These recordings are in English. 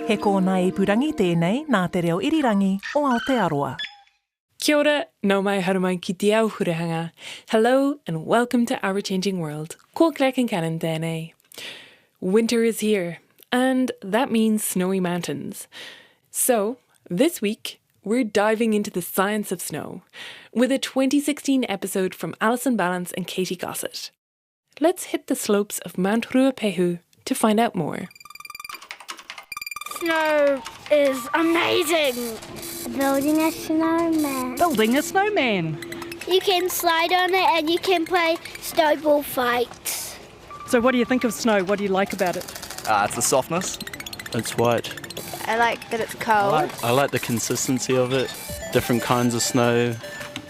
He kōna ipurangi tēnei nā te reo irirangi o Aotearoa. Kia ora, nau mai haru mai ki te au hurahanga. Hello and welcome to Our Changing World. Ko Crack and Cannon tēnei. Winter is here, and that means snowy mountains. So, this week, we're diving into the science of snow with a 2016 episode from Alison, Ballance and Katy, Gosset. Let's hit the slopes of Mt Ruapehu to find out more. Snow is amazing. Building a snowman. Building a snowman. You can slide on it and you can play snowball fights. So what do you think of snow? What do you like about it? It's the softness. It's white. I like that it's cold. I like the consistency of it. Different kinds of snow,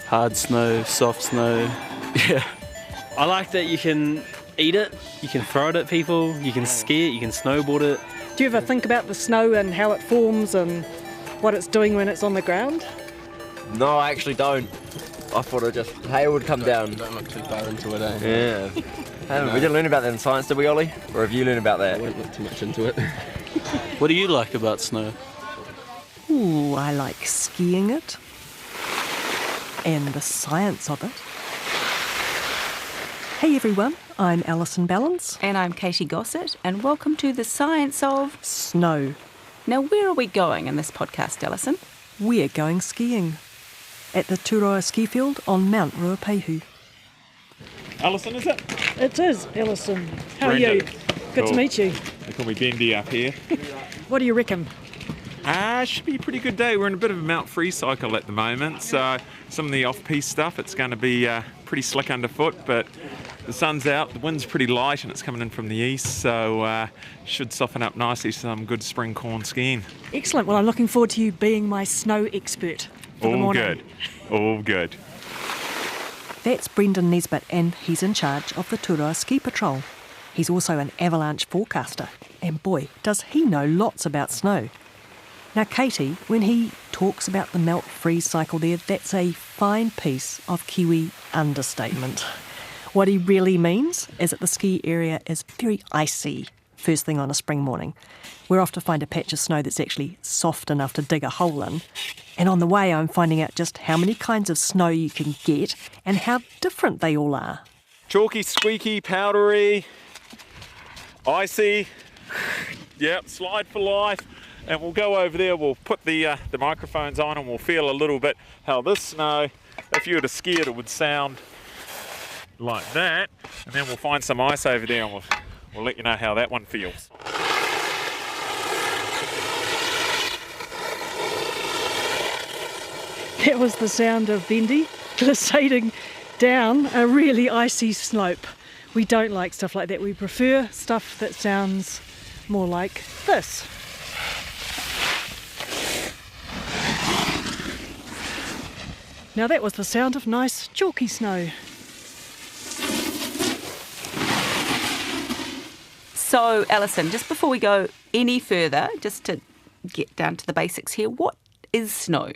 hard snow, soft snow. Yeah. I like that you can eat it, you can throw it at people, you can ski it, you can snowboard it. Do you ever think about the snow and how it forms and what it's doing when it's on the ground? No, I actually don't. I thought hail would come down. Don't look too far into it, eh? Yeah. We didn't learn about that in science, did we, Ollie? Or have you learned about that? I won't look too much into it. What do you like about snow? Ooh, I like skiing it and the science of it. Hey everyone, I'm Alison, Ballance. And I'm Katy, Gosset, and welcome to the science of Snow. Now, where are we going in this podcast, Alison? We're going skiing at the Turoa ski field on Mt Ruapehu. Alison, is it? It is, Alison. How Brenda. are you? Good Cool. to meet you. They call me Bendy up here. What do you reckon? Should be a pretty good day. We're in a bit of a Mount Free cycle at the moment, so some of the off-piste stuff, it's going to be pretty slick underfoot, but the sun's out, the wind's pretty light and it's coming in from the east, so should soften up nicely for some good spring corn skiing. Excellent. Well, I'm looking forward to you being my snow expert for the All morning. good. All good. That's Brendan Nesbitt, and he's in charge of the Turoa Ski Patrol. He's also an avalanche forecaster, and boy, does he know lots about snow. Now, Katy, when he talks about the melt freeze cycle there, that's a fine piece of Kiwi understatement. What he really means is that the ski area is very icy first thing on a spring morning. We're off to find a patch of snow that's actually soft enough to dig a hole in. And on the way, I'm finding out just how many kinds of snow you can get and how different they all are. Chalky, squeaky, powdery, icy, yep, slide for life. And we'll go over there, we'll put the microphones on and we'll feel a little bit how this snow, if you were to ski it, it would sound like that. And then we'll find some ice over there and we'll let you know how that one feels. That was the sound of Bendy glissading down a really icy slope. We don't like stuff like that. We prefer stuff that sounds more like this. Now that was the sound of nice chalky snow. So, Alison, just before we go any further, just to get down to the basics here, what is snow?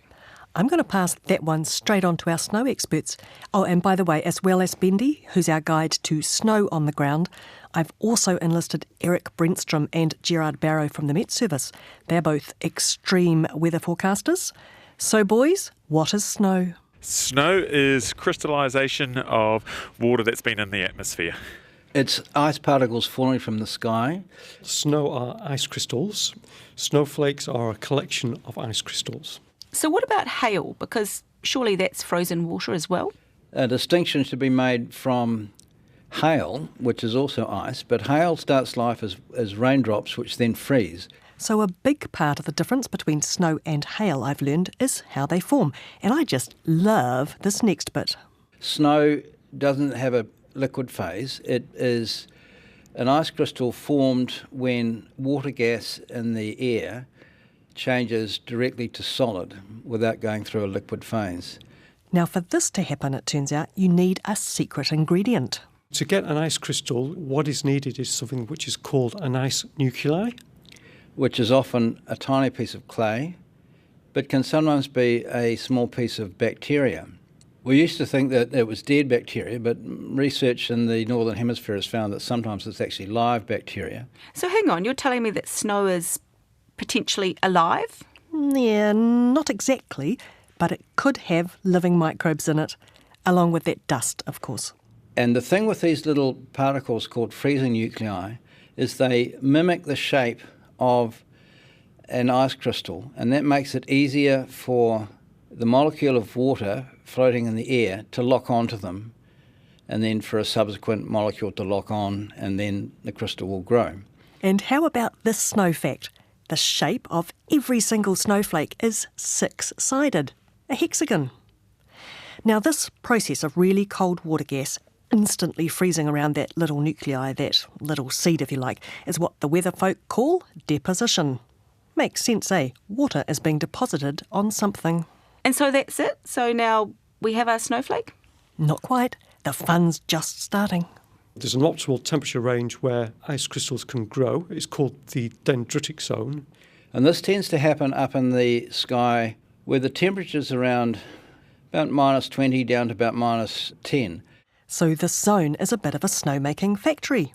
I'm going to pass that one straight on to our snow experts. Oh, and by the way, as well as Bendy, who's our guide to snow on the ground, I've also enlisted Eric Brentstrom and Gerard Barrow from the Met Service. They're both extreme weather forecasters. So, boys, what is snow? Snow is crystallisation of water that's been in the atmosphere. It's ice particles falling from the sky. Snow are ice crystals. Snowflakes are a collection of ice crystals. So what about hail? Because surely that's frozen water as well? A distinction should be made from hail, which is also ice, but hail starts life as raindrops, which then freeze. So a big part of the difference between snow and hail, I've learned, is how they form. And I just love this next bit. Snow doesn't have a liquid phase. It is an ice crystal formed when water gas in the air changes directly to solid without going through a liquid phase. Now, for this to happen, it turns out, you need a secret ingredient. To get an ice crystal, what is needed is something which is called an ice nuclei, which is often a tiny piece of clay, but can sometimes be a small piece of bacteria. We used to think that it was dead bacteria, but research in the Northern Hemisphere has found that sometimes it's actually live bacteria. So hang on, you're telling me that snow is potentially alive? Yeah, not exactly, but it could have living microbes in it, along with that dust, of course. And the thing with these little particles called freezing nuclei is they mimic the shape of an ice crystal, and that makes it easier for the molecule of water floating in the air to lock onto them, and then for a subsequent molecule to lock on, and then the crystal will grow. And how about this snow fact? The shape of every single snowflake is six-sided, a hexagon. Now, this process of really cold water gas instantly freezing around that little nuclei, that little seed, if you like, is what the weather folk call deposition. Makes sense, eh? Water is being deposited on something. And so that's it? So now we have our snowflake? Not quite. The fun's just starting. There's an optimal temperature range where ice crystals can grow. It's called the dendritic zone. And this tends to happen up in the sky where the temperature's around about -20 down to about -10. So this zone is a bit of a snowmaking factory.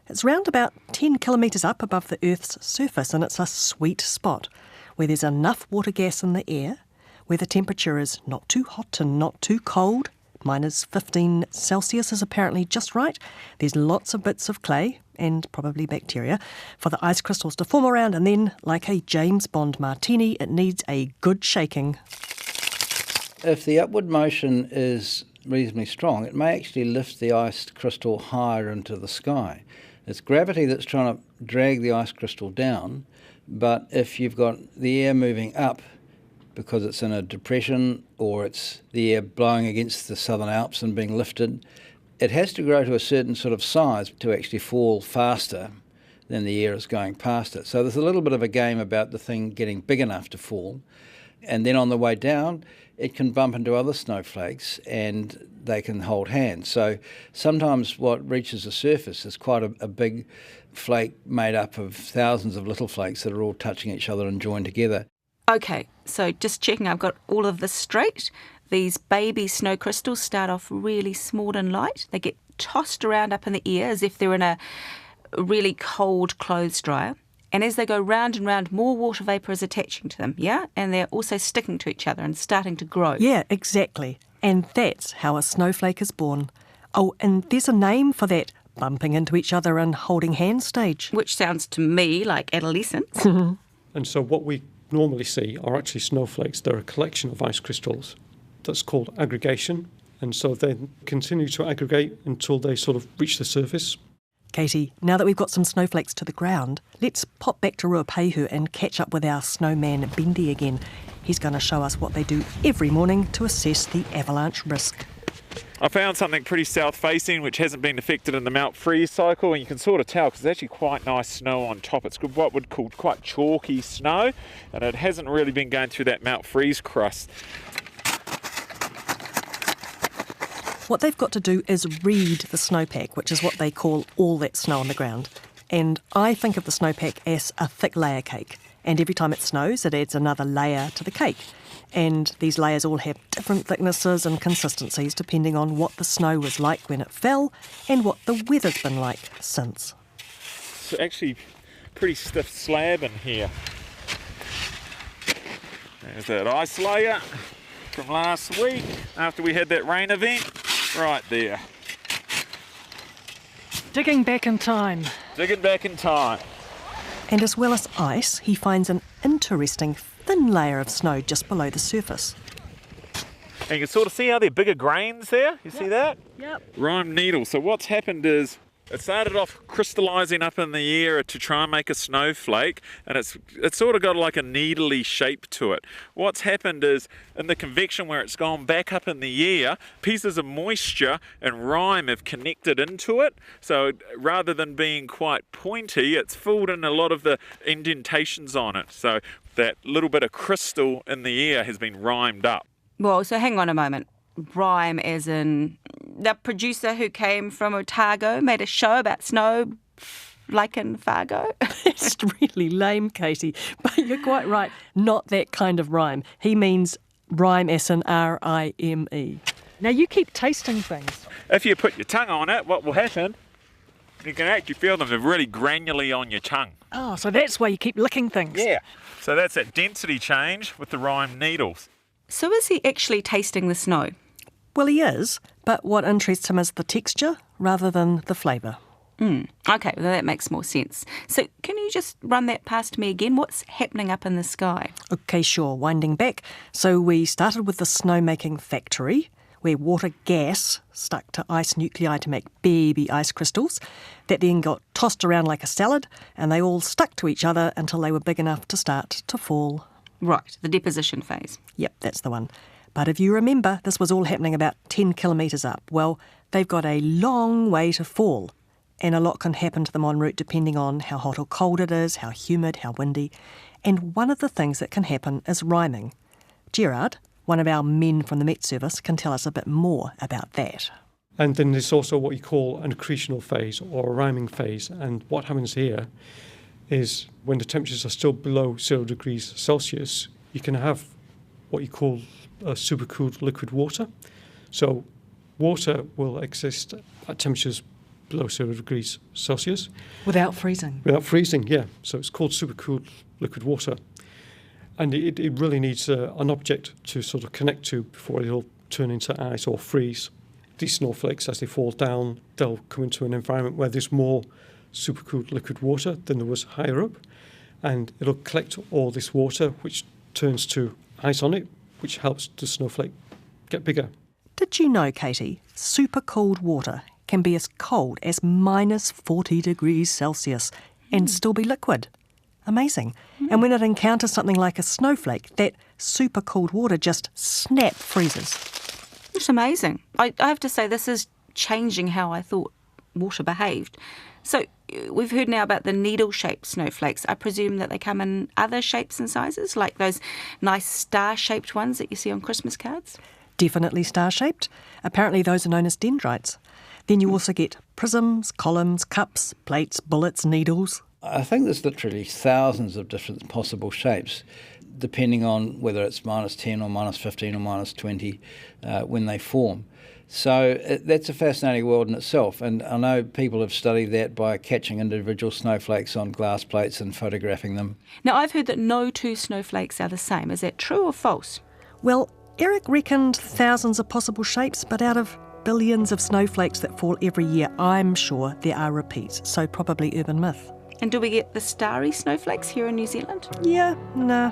It's round about 10 kilometres up above the Earth's surface, and it's a sweet spot where there's enough water gas in the air, where the temperature is not too hot and not too cold. -15 Celsius is apparently just right. There's lots of bits of clay, and probably bacteria, for the ice crystals to form around, and then, like a James Bond martini, it needs a good shaking. If the upward motion is reasonably strong, it may actually lift the ice crystal higher into the sky. It's gravity that's trying to drag the ice crystal down, but if you've got the air moving up because it's in a depression or it's the air blowing against the Southern Alps and being lifted, it has to grow to a certain sort of size to actually fall faster than the air is going past it. So there's a little bit of a game about the thing getting big enough to fall. And then on the way down, it can bump into other snowflakes and they can hold hands. So sometimes what reaches the surface is quite a big flake made up of thousands of little flakes that are all touching each other and joined together. Okay, so just checking I've got all of this straight. These baby snow crystals start off really small and light. They get tossed around up in the air as if they're in a really cold clothes dryer. And as they go round and round, more water vapour is attaching to them, yeah? And they're also sticking to each other and starting to grow. Yeah, exactly. And that's how a snowflake is born. Oh, and there's a name for that bumping into each other and holding hands stage. Which sounds to me like adolescence. And so what we normally see are actually snowflakes. They're a collection of ice crystals. That's called aggregation. And so they continue to aggregate until they sort of reach the surface. Katy, now that we've got some snowflakes to the ground, let's pop back to Ruapehu and catch up with our snowman Bendy again. He's going to show us what they do every morning to assess the avalanche risk. I found something pretty south-facing which hasn't been affected in the melt freeze cycle, and you can sort of tell because there's actually quite nice snow on top. It's what would call quite chalky snow, and it hasn't really been going through that melt freeze crust. What they've got to do is read the snowpack, which is what they call all that snow on the ground. And I think of the snowpack as a thick layer cake. And every time it snows, it adds another layer to the cake. And these layers all have different thicknesses and consistencies depending on what the snow was like when it fell and what the weather's been like since. It's actually pretty stiff slab in here. There's that ice layer from last week after we had that rain event. Right there. Digging back in time. Digging back in time. And as well as ice, he finds an interesting thin layer of snow just below the surface. And you can sort of see how they're bigger grains there. You see that? Yep. Rime needle. So what's happened is it started off crystallising up in the air to try and make a snowflake, and it's sort of got like a needly shape to it. What's happened is in the convection where it's gone back up in the air, pieces of moisture and rime have connected into it. So rather than being quite pointy, it's filled in a lot of the indentations on it. So that little bit of crystal in the air has been rimed up. Well, so hang on a moment. Rime as in the producer who came from Otago made a show about snow like in Fargo. It's really lame, Katy, but you're quite right. Not that kind of rhyme. He means rhyme as in R-I-M-E. Now you keep tasting things. If you put your tongue on it, what will happen You can actually feel them. They're really granularly on your tongue. Oh, so that's why you keep licking things. Yeah. So that's that density change with the rime needles. So is he actually tasting the snow? Well, he is, but what interests him is the texture rather than the flavour. Okay, well, that makes more sense. So can you just run that past me again? What's happening up in the sky? OK, sure, winding back. So we started with the snowmaking factory, where water gas stuck to ice nuclei to make baby ice crystals that then got tossed around like a salad, and they all stuck to each other until they were big enough to start to fall. Right, the deposition phase. Yep, that's the one. But if you remember, this was all happening about 10 kilometres up. Well, they've got a long way to fall, and a lot can happen to them en route depending on how hot or cold it is, how humid, how windy. And one of the things that can happen is rhyming. Gerard, one of our men from the Met Service, can tell us a bit more about that. And then there's also what you call an accretional phase or a rhyming phase. And what happens here is when the temperatures are still below 0 degrees Celsius, you can have what you call a supercooled liquid water. So water will exist at temperatures below 0 degrees Celsius. Without freezing? Without freezing, yeah. So it's called supercooled liquid water. And it really needs an object to sort of connect to before it'll turn into ice or freeze. These snowflakes, as they fall down, they'll come into an environment where there's more supercooled liquid water than there was higher up. And it'll collect all this water, which turns to ice on it, which helps the snowflake get bigger. Did you know, Katy, super cooled water can be as cold as minus 40 degrees Celsius and still be liquid? Amazing. And when it encounters something like a snowflake, that super cooled water just snap freezes. It's amazing. I have to say this is changing how I thought water behaved. So we've heard now about the needle-shaped snowflakes. I presume that they come in other shapes and sizes, like those nice star-shaped ones that you see on Christmas cards? Definitely star-shaped. Apparently those are known as dendrites. Then you also get prisms, columns, cups, plates, bullets, needles. I think there's literally thousands of different possible shapes, depending on whether it's minus 10 or minus 15 or minus 20 when they form. So that's a fascinating world in itself, and I know people have studied that by catching individual snowflakes on glass plates and photographing them. Now, I've heard that no two snowflakes are the same. Is that true or false? Well, Eric reckoned thousands of possible shapes, but out of billions of snowflakes that fall every year, I'm sure there are repeats, so probably urban myth. And do we get the starry snowflakes here in New Zealand? Yeah, nah,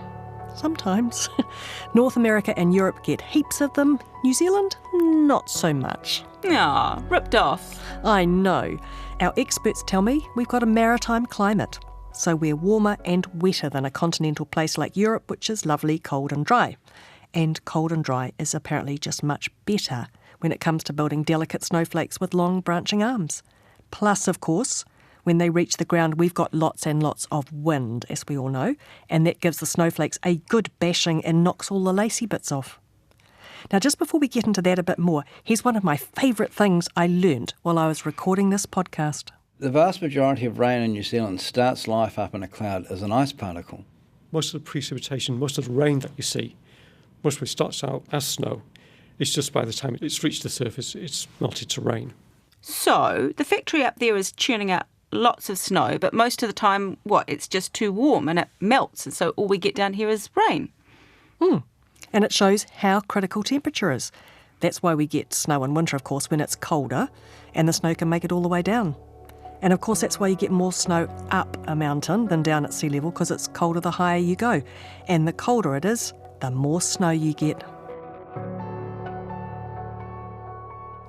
sometimes. North America and Europe get heaps of them. New Zealand, not so much. Ah, ripped off. I know. Our experts tell me we've got a maritime climate, so we're warmer and wetter than a continental place like Europe, which is lovely, cold and dry. And cold and dry is apparently just much better when it comes to building delicate snowflakes with long branching arms. Plus, of course, when they reach the ground, we've got lots and lots of wind, as we all know, and that gives the snowflakes a good bashing and knocks all the lacy bits off. Now, just before we get into that a bit more, here's one of my favourite things I learned while I was recording this podcast. The vast majority of rain in New Zealand starts life up in a cloud as an ice particle. Most of the precipitation, most of the rain that you see, most of it starts out as snow. It's just by the time it's reached the surface, it's melted to rain. So the factory up there is churning out lots of snow, but most of the time, it's just too warm and it melts, and so all we get down here is rain. And it shows how critical temperature is. That's why we get snow in winter, of course, when it's colder, and the snow can make it all the way down. And of course, that's why you get more snow up a mountain than down at sea level, because it's colder the higher you go. And the colder it is, the more snow you get.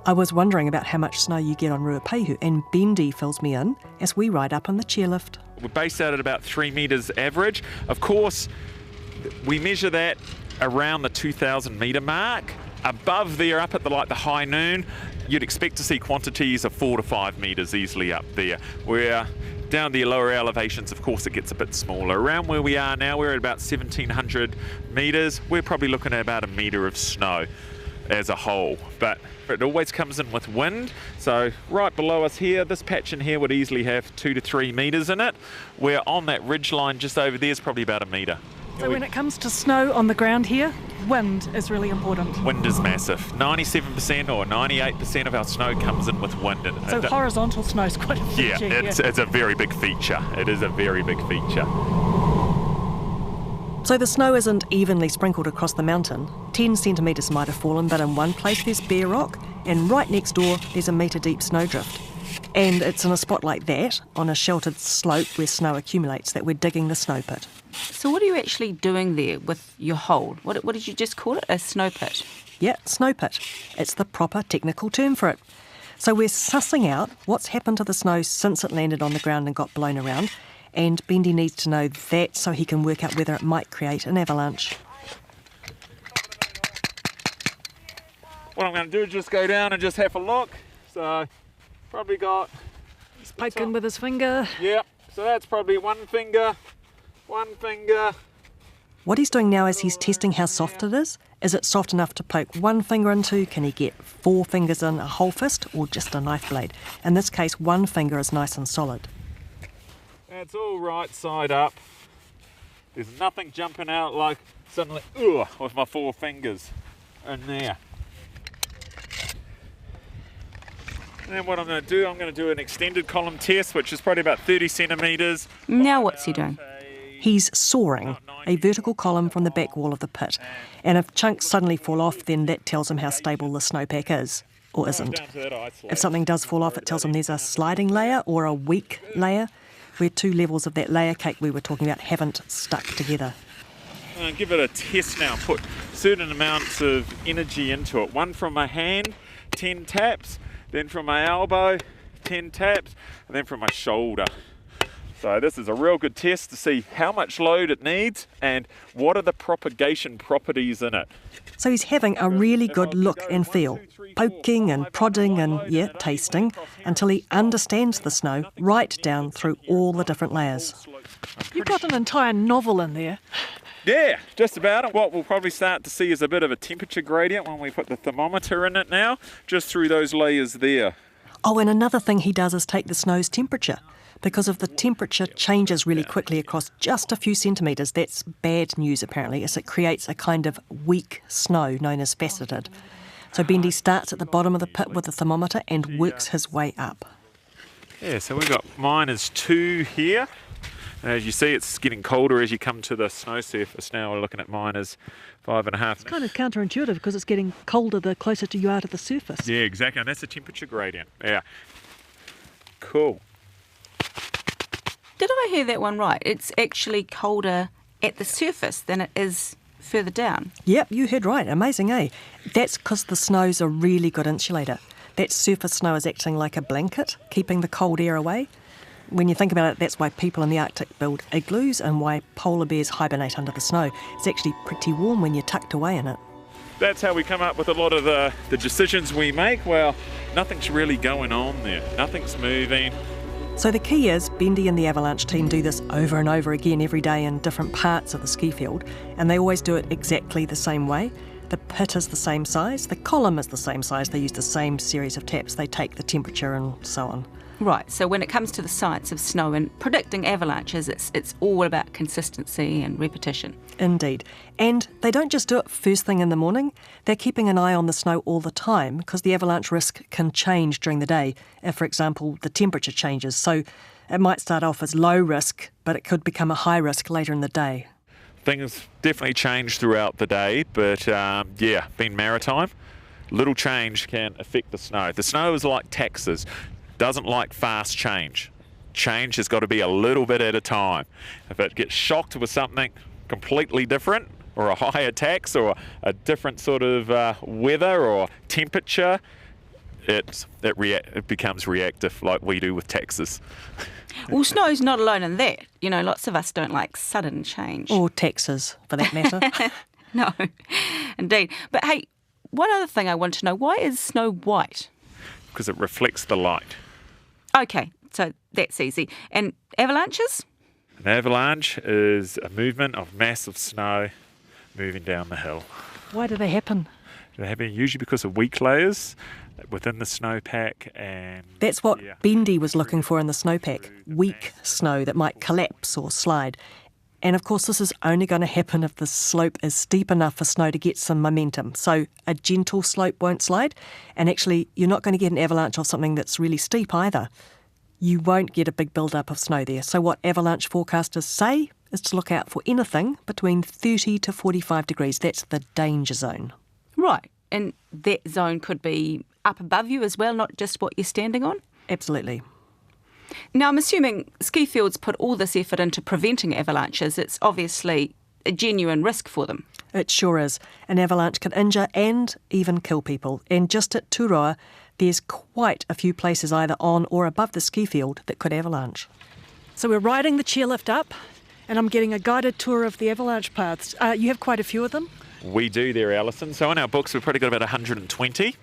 I was wondering about how much snow you get on Ruapehu, and Bendy fills me in as we ride up on the chairlift. We're based out at about 3 metres average. Of course, we measure that around the 2,000 metre mark. Above there, up at the high noon, you'd expect to see quantities of 4 to 5 metres easily up there. Where down the lower elevations, of course, it gets a bit smaller. Around where we are now, we're at about 1,700 metres. We're probably looking at about a metre of snow as a whole, but it always comes in with wind. So right below us here, this patch in here would easily have 2 to 3 metres in it, where on that ridge line just over there is probably about a metre. So when it comes to snow on the ground here, wind is really important. Wind is massive. 97% or 98% of our snow comes in with wind. And So horizontal snow is quite a feature. It's a very big feature. It is a very big feature. So the snow isn't evenly sprinkled across the mountain. 10 centimetres might have fallen, but in one place there's bare rock, and right next door there's a metre deep snowdrift. And it's in a spot like that, on a sheltered slope where snow accumulates, that we're digging the snow pit. So what are you actually doing there with your hole? What did you just call it? A snow pit? Yeah, snow pit. It's the proper technical term for it. So we're sussing out what's happened to the snow since it landed on the ground and got blown around, and Bendy needs to know that so he can work out whether it might create an avalanche. What I'm going to do is just go down and just have a look. So probably got... He's poking with his finger. Yeah, so that's probably one finger. What he's doing now is he's testing how soft it is. Is it soft enough to poke one finger into? Can he get 4 fingers in, a whole fist, or just a knife blade? In this case, one finger is nice and solid. That's all right side up. There's nothing jumping out like suddenly, with my 4 fingers in there. And then what I'm going to do an extended column test, which is probably about 30 centimetres. Now what's he doing? He's sawing a vertical column from the back wall of the pit. And if chunks suddenly fall off, then that tells him how stable the snowpack is, or isn't. If something does fall off, it tells him there's a sliding layer or a weak layer, where 2 levels of that layer cake we were talking about haven't stuck together. Give it a test now, put certain amounts of energy into it. 1 from my hand, 10 taps, then from my elbow, 10 taps, and then from my shoulder. So this is a real good test to see how much load it needs and what are the propagation properties in it. So he's having a really good look and feel, poking and prodding and, tasting, until he understands the snow right down through all the different layers. You've got an entire novel in there. Yeah, just about. And what we'll probably start to see is a bit of a temperature gradient when we put the thermometer in it now, just through those layers there. Oh, and another thing he does is take the snow's temperature. Because if the temperature changes really quickly across just a few centimetres, that's bad news apparently, as it creates a kind of weak snow known as faceted. So Bendy starts at the bottom of the pit with the thermometer and works his way up. Yeah, so we've got -2 here. And as you see, it's getting colder as you come to the snow surface now. We're looking at -5.5. It's kind of counterintuitive because it's getting colder the closer you are to the surface. Yeah, exactly, and that's the temperature gradient. Yeah. Cool. Did I hear that one right? It's actually colder at the surface than it is further down. Yep, you heard right. Amazing, eh? That's because the snow's a really good insulator. That surface snow is acting like a blanket, keeping the cold air away. When you think about it, that's why people in the Arctic build igloos and why polar bears hibernate under the snow. It's actually pretty warm when you're tucked away in it. That's how we come up with a lot of the decisions we make. Well, nothing's really going on there. Nothing's moving. So the key is Bendy and the avalanche team do this over and over again every day in different parts of the ski field, and they always do it exactly the same way. The pit is the same size, the column is the same size, they use the same series of taps, they take the temperature and so on. Right, so when it comes to the science of snow and predicting avalanches, it's all about consistency and repetition. Indeed. And they don't just do it first thing in the morning, they're keeping an eye on the snow all the time because the avalanche risk can change during the day if, for example, the temperature changes. So it might start off as low risk, but it could become a high risk later in the day. Things definitely change throughout the day, but being maritime, little change can affect the snow. The snow is like taxes. Doesn't like fast change. Change has got to be a little bit at a time. If it gets shocked with something completely different, or a higher tax, or a different sort of weather or temperature, it becomes reactive like we do with taxes. Well, snow's not alone in that. You know, lots of us don't like sudden change. Or taxes, for that matter. No, indeed. But hey, one other thing I want to know, why is snow white? Because it reflects the light. Okay, so that's easy. And avalanches? An avalanche is a movement of massive snow moving down the hill. Why do they happen? They happen usually because of weak layers within the snowpack, and that's what Bendy was looking for in the snowpack, weak snow that might collapse or slide. And of course, this is only going to happen if the slope is steep enough for snow to get some momentum. So a gentle slope won't slide. And actually, you're not going to get an avalanche of something that's really steep either. You won't get a big build-up of snow there. So what avalanche forecasters say is to look out for anything between 30 to 45 degrees. That's the danger zone. Right. And that zone could be up above you as well, not just what you're standing on? Absolutely. Now, I'm assuming ski fields put all this effort into preventing avalanches. It's obviously a genuine risk for them. It sure is. An avalanche can injure and even kill people. And just at Turoa, there's quite a few places either on or above the ski field that could avalanche. So we're riding the chairlift up, and I'm getting a guided tour of the avalanche paths. You have quite a few of them? We do there, Alison. So in our books, we've probably got about 120.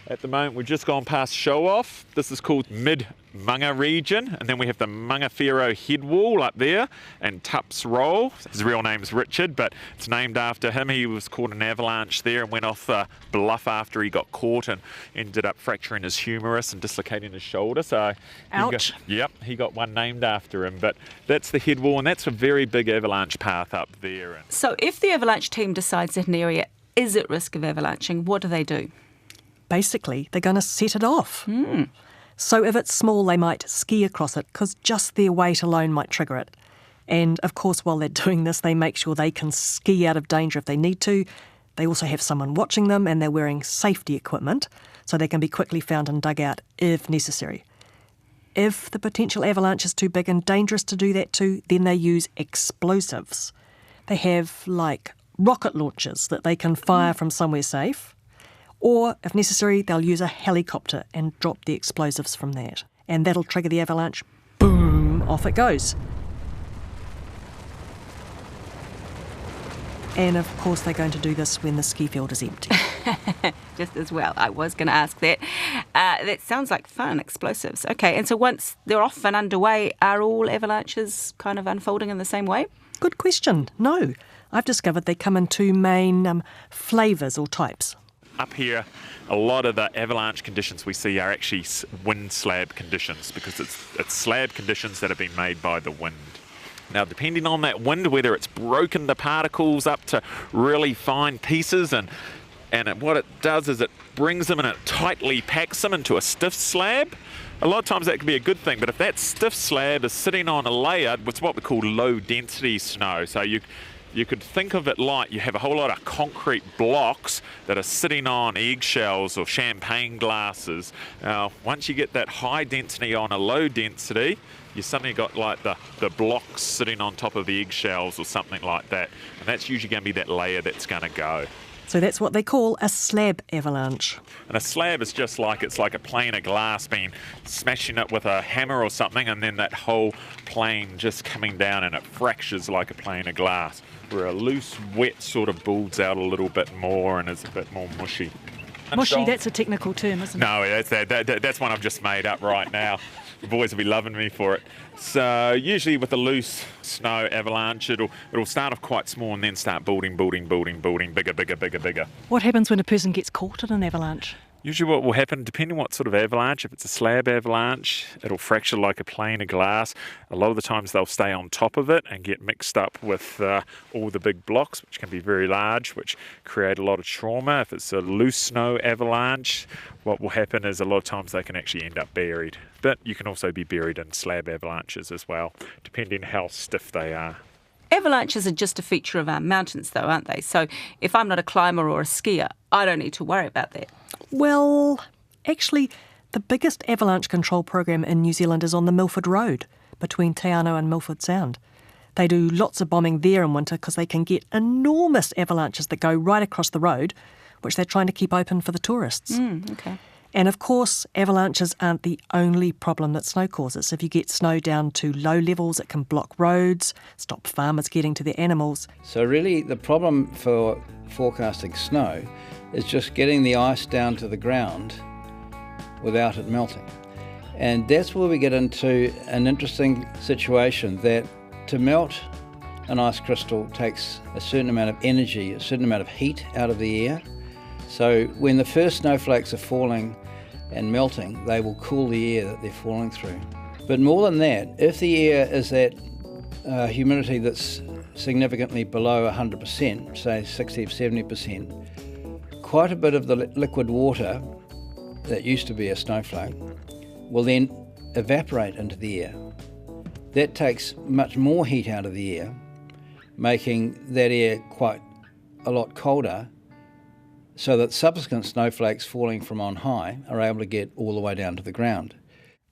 At the moment, we've just gone past Show Off. This is called Mid-Munga region. And then we have the Mungawhero head wall up there and Tups Roll. His real name's Richard, but it's named after him. He was caught in an avalanche there and went off the bluff after he got caught and ended up fracturing his humerus and dislocating his shoulder. So ouch. He got one named after him. But that's the head wall, and that's a very big avalanche path up there. So if the avalanche team decides that an area is at risk of avalanching, what do? Basically, they're going to set it off. So if it's small, they might ski across it because just their weight alone might trigger it. And of course, while they're doing this, they make sure they can ski out of danger if they need to. They also have someone watching them, and they're wearing safety equipment so they can be quickly found and dug out if necessary. If the potential avalanche is too big and dangerous to do that to, then they use explosives. They have like rocket launchers that they can fire from somewhere safe. Or, if necessary, they'll use a helicopter and drop the explosives from that. And that'll trigger the avalanche. Boom! Off it goes. And of course, they're going to do this when the ski field is empty. Just as well. I was going to ask that. That sounds like fun, explosives. Okay, and so once they're off and underway, are all avalanches kind of unfolding in the same way? Good question. No. I've discovered they come in two main flavours or types. Up here, a lot of the avalanche conditions we see are actually wind slab conditions because it's slab conditions that have been made by the wind. Now, depending on that wind, whether it's broken the particles up to really fine pieces and what it does is it brings them and it tightly packs them into a stiff slab. A lot of times that can be a good thing, but if that stiff slab is sitting on a layer, it's what we call low density snow. So you could think of it like you have a whole lot of concrete blocks that are sitting on eggshells or champagne glasses. Now, once you get that high density on a low density, you suddenly got like the blocks sitting on top of the eggshells or something like that. And that's usually going to be that layer that's going to go. So that's what they call a slab avalanche. And a slab is just like, it's like a plane of glass being smashing it with a hammer or something, and then that whole plane just coming down and it fractures like a plane of glass. Where a loose, wet sort of builds out a little bit more and is a bit more mushy. Mushy, that's a technical term, isn't it? No, that's one I've just made up right now. The boys will be loving me for it. So usually with a loose snow avalanche, it'll start off quite small and then start building, bigger. What happens when a person gets caught in an avalanche? Usually what will happen, depending on what sort of avalanche, if it's a slab avalanche, it'll fracture like a pane of glass. A lot of the times they'll stay on top of it and get mixed up with all the big blocks, which can be very large, which create a lot of trauma. If it's a loose snow avalanche, what will happen is a lot of times they can actually end up buried. But you can also be buried in slab avalanches as well, depending how stiff they are. Avalanches are just a feature of our mountains, though, aren't they? So if I'm not a climber or a skier, I don't need to worry about that. Well, actually, the biggest avalanche control program in New Zealand is on the Milford Road between Te Anau and Milford Sound. They do lots of bombing there in winter because they can get enormous avalanches that go right across the road, which they're trying to keep open for the tourists. Okay. And of course, avalanches aren't the only problem that snow causes. If you get snow down to low levels, it can block roads, stop farmers getting to their animals. So really the problem for forecasting snow is just getting the ice down to the ground without it melting. And that's where we get into an interesting situation that to melt an ice crystal takes a certain amount of energy, a certain amount of heat out of the air. So when the first snowflakes are falling and melting, they will cool the air that they're falling through. But more than that, if the air is at humidity that's significantly below 100%, say 60 or 70%, quite a bit of the liquid water that used to be a snowflake will then evaporate into the air. That takes much more heat out of the air, making that air quite a lot colder, so that subsequent snowflakes falling from on high are able to get all the way down to the ground.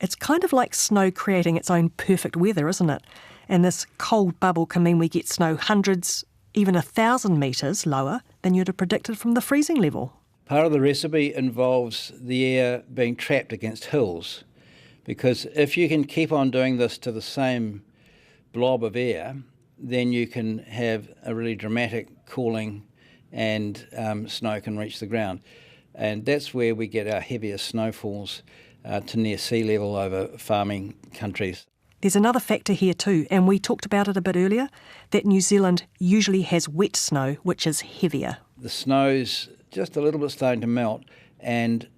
It's kind of like snow creating its own perfect weather, isn't it? And this cold bubble can mean we get snow hundreds, even 1,000 metres lower than you'd have predicted from the freezing level. Part of the recipe involves the air being trapped against hills, because if you can keep on doing this to the same blob of air, then you can have a really dramatic cooling and snow can reach the ground. And that's where we get our heaviest snowfalls to near sea level over farming countries. There's another factor here too, and we talked about it a bit earlier, that New Zealand usually has wet snow, which is heavier. The snow's just a little bit starting to melt, and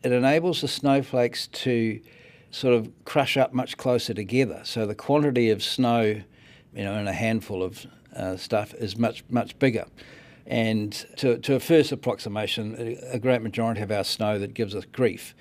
it enables the snowflakes to sort of crush up much closer together. So the quantity of snow, in a handful of stuff is much, much bigger. And to a first approximation, a great majority of our snow that gives us grief,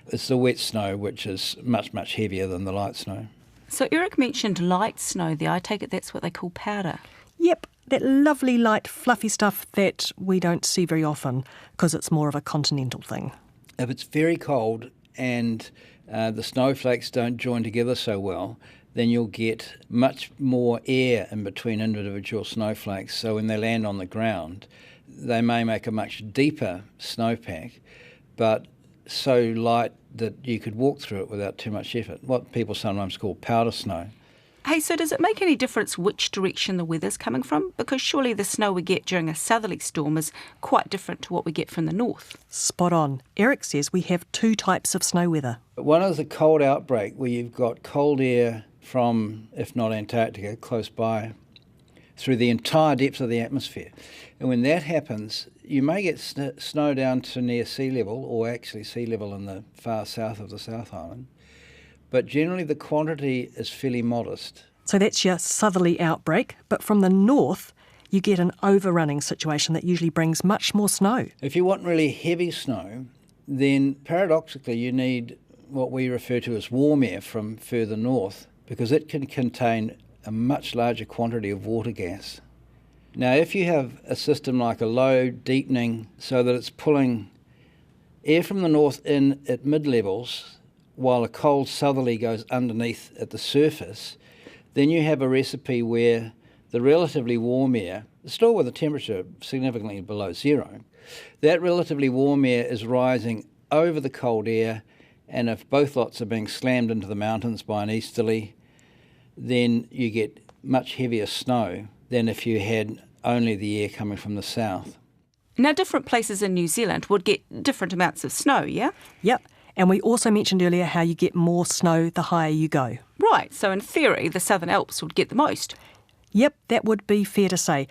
it's the wet snow, which is much, much heavier than the light snow. So Eric mentioned light snow there. I take it that's what they call powder. Yep, that lovely light fluffy stuff that we don't see very often because it's more of a continental thing. If it's very cold and the snowflakes don't join together so well, then you'll get much more air in between individual snowflakes. So when they land on the ground, they may make a much deeper snowpack, but so light that you could walk through it without too much effort, what people sometimes call powder snow. Hey, so does it make any difference which direction the weather's coming from? Because surely the snow we get during a southerly storm is quite different to what we get from the north. Spot on. Eric says we have two types of snow weather. One is the cold outbreak, where you've got cold air from, if not Antarctica, close by, through the entire depth of the atmosphere. And when that happens, you may get snow down to near sea level, or actually sea level in the far south of the South Island. But generally the quantity is fairly modest. So that's your southerly outbreak, but from the north you get an overrunning situation that usually brings much more snow. If you want really heavy snow, then paradoxically you need what we refer to as warm air from further north, because it can contain a much larger quantity of water gas. Now, if you have a system like a low deepening so that it's pulling air from the north in at mid-levels while a cold southerly goes underneath at the surface, then you have a recipe where the relatively warm air, still with a temperature significantly below zero, that relatively warm air is rising over the cold air, and if both lots are being slammed into the mountains by an easterly, then you get much heavier snow than if you had only the air coming from the south. Now, different places in New Zealand would get different amounts of snow, yeah? Yep, and we also mentioned earlier how you get more snow the higher you go. Right, so in theory, the Southern Alps would get the most. Yep, that would be fair to say.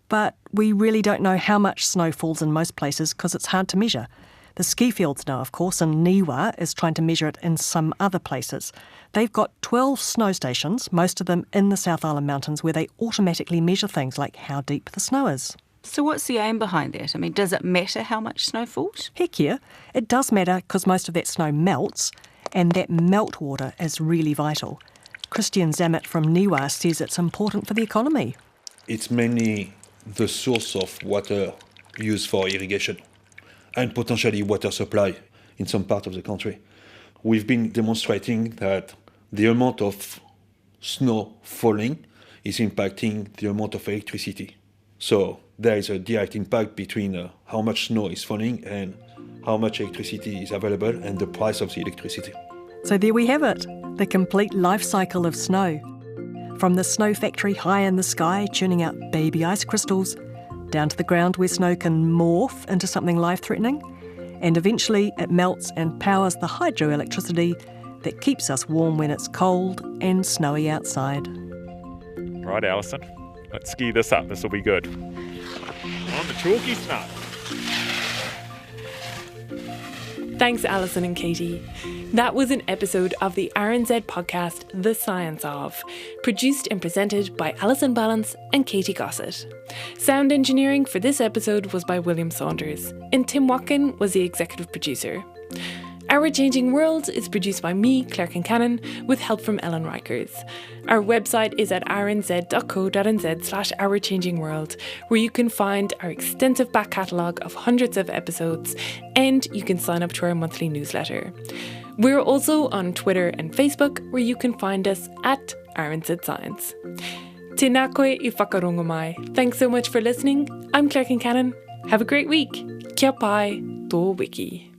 But we really don't know how much snow falls in most places because it's hard to measure. The ski fields know, of course, and Niwa is trying to measure it in some other places. They've got 12 snow stations, most of them in the South Island Mountains, where they automatically measure things like how deep the snow is. So what's the aim behind that? I mean, does it matter how much snow falls? Heck yeah, it does matter because most of that snow melts, and that meltwater is really vital. Christian Zammit from Niwa says it's important for the economy. It's mainly the source of water used for irrigation and potentially water supply in some part of the country. We've been demonstrating that the amount of snow falling is impacting the amount of electricity. So there is a direct impact between how much snow is falling and how much electricity is available and the price of the electricity. So there we have it, the complete life cycle of snow. From the snow factory high in the sky churning out baby ice crystals, down to the ground where snow can morph into something life-threatening, and eventually it melts and powers the hydroelectricity that keeps us warm when it's cold and snowy outside. Right, Alison, let's ski this up. This will be good. On the chalky snow. Thanks, Alison and Katy. That was an episode of the RNZ podcast, The Science Of, produced and presented by Alison Ballance and Katy Gosset. Sound engineering for this episode was by William Saunders, and Tim Watkin was the executive producer. Our Changing World is produced by me, Claire Kincannon, with help from Ellen Rikers. Our website is at rnz.co.nz/ourchangingworld, where you can find our extensive back catalogue of hundreds of episodes, and you can sign up to our monthly newsletter. We're also on Twitter and Facebook, where you can find us at RNZ Science. Tēnā koe I whakarongo mai. Thanks so much for listening. I'm Claire Kincannon. Have a great week. Kia pai, tō wiki.